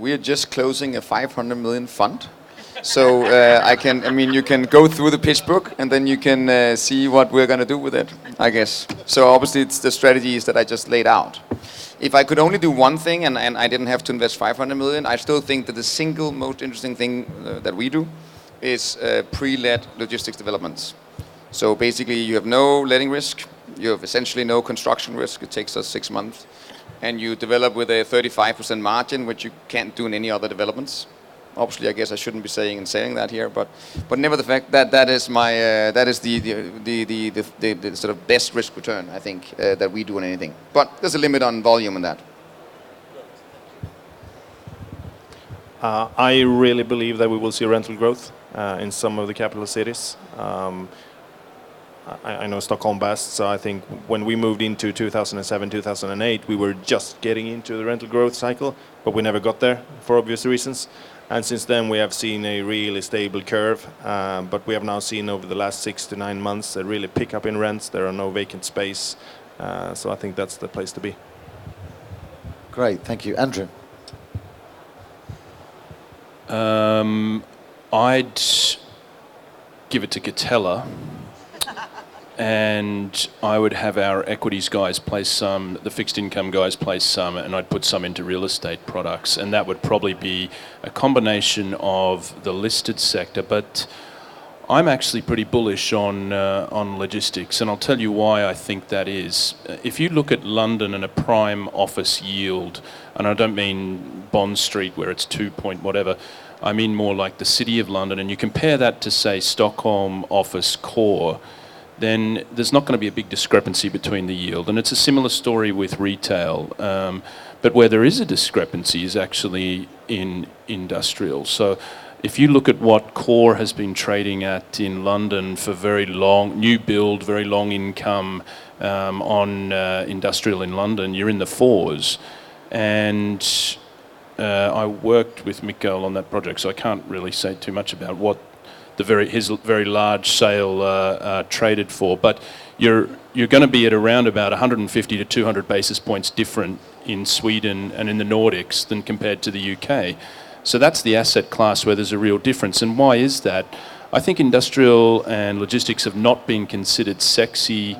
we are just closing a 500 million fund. So you can go through the pitch book and then you can see what we're going to do with it, I guess. So obviously it's the strategies that I just laid out. If I could only do one thing and I didn't have to invest 500 million, I still think that the single most interesting thing that we do is pre-let logistics developments. So basically you have no letting risk, you have essentially no construction risk, it takes us 6 months, and you develop with a 35% margin, which you can't do in any other developments. Obviously, I guess I shouldn't be saying that here, but never the fact that is my that is the sort of best risk return I think that we do on anything. But there's a limit on volume in that. I really believe that we will see rental growth in some of the capital cities. I know Stockholm best, so I think when we moved into 2007, 2008, we were just getting into the rental growth cycle, but we never got there for obvious reasons. And since then we have seen a really stable curve, but we have now seen over the last 6 to 9 months a really pick up in rents. There are no vacant space, so I think that's the place to be. Great, thank you. Andrew? I'd give it to Catella, and I would have our equities guys place some, the fixed income guys place some, and I'd put some into real estate products, and that would probably be a combination of the listed sector, but I'm actually pretty bullish on logistics, and I'll tell you why I think that is. If you look at London and a prime office yield, and I don't mean Bond Street where it's 2 point whatever, I mean more like the City of London, and you compare that to say Stockholm office core, then there's not going to be a big discrepancy between the yield. And it's a similar story with retail. But where there is a discrepancy is actually in industrial. So if you look at what core has been trading at in London for very long, new build, very long income on industrial in London, you're in the 4s. And I worked with Mikkel on that project, so I can't really say too much about what his very large sale traded for, but you're going to be at around about 150 to 200 basis points different in Sweden and in the Nordics than compared to the UK. So that's the asset class where there's a real difference. And why is that? I think industrial and logistics have not been considered sexy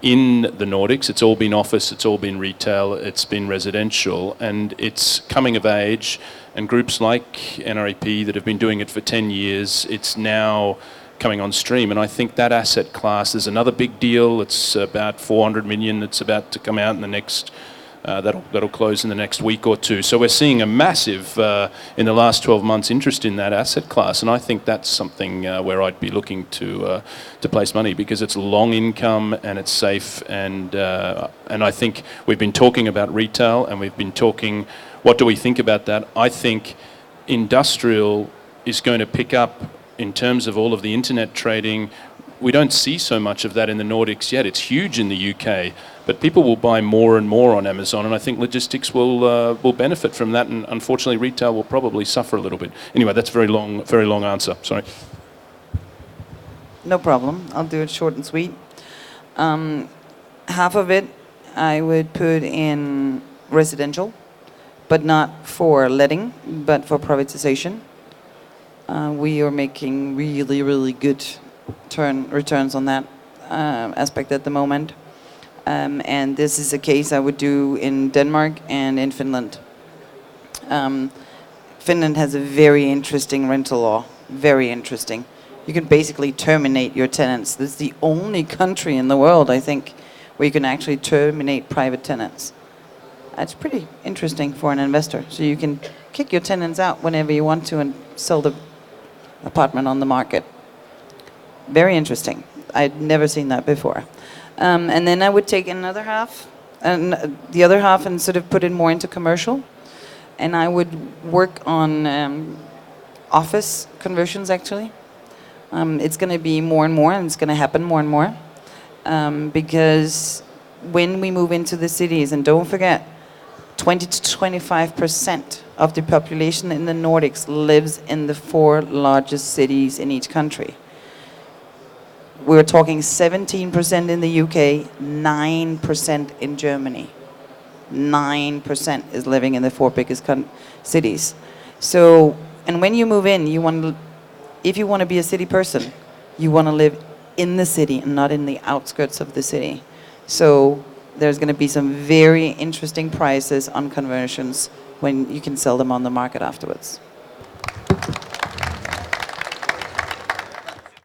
in the Nordics. It's all been office, it's all been retail, it's been residential, and it's coming of age. And groups like NREP that have been doing it for 10 years, it's now coming on stream. And I think that asset class, there's another big deal. It's about 400 million that's about to come out in the next, that'll close in the next week or two. So we're seeing a massive, in the last 12 months, interest in that asset class. And I think that's something where I'd be looking to place money, because it's long income and it's safe. And I think we've been talking about retail, and we've been talking, what do we think about that? I think industrial is going to pick up in terms of all of the internet trading. We don't see so much of that in the Nordics yet. It's huge in the UK, but people will buy more and more on Amazon, and I think logistics will benefit from that, and unfortunately retail will probably suffer a little bit. Anyway, that's a very long answer. Sorry. No problem. I'll do it short and sweet. Half of it I would put in residential, but not for letting, but for privatization. We are making really, really good returns on that aspect at the moment. And this is a case I would do in Denmark and in Finland. Finland has a very interesting rental law, very interesting. You can basically terminate your tenants. This is the only country in the world, I think, where you can actually terminate private tenants. That's pretty interesting for an investor. So you can kick your tenants out whenever you want to and sell the apartment on the market. Very interesting. I'd never seen that before. And then I would take another half, and the other half, and sort of put it more into commercial. And I would work on office conversions, actually. It's going to be more and more, and it's going to happen more and more. Because when we move into the cities, and don't forget, 20 to 25% of the population in the Nordics lives in the 4 largest cities in each country. We're talking 17% in the UK, 9% in Germany. 9% is living in the 4 biggest cities. So, and when you move in, if you want to be a city person, you want to live in the city and not in the outskirts of the city. So there's going to be some very interesting prices on conversions when you can sell them on the market afterwards.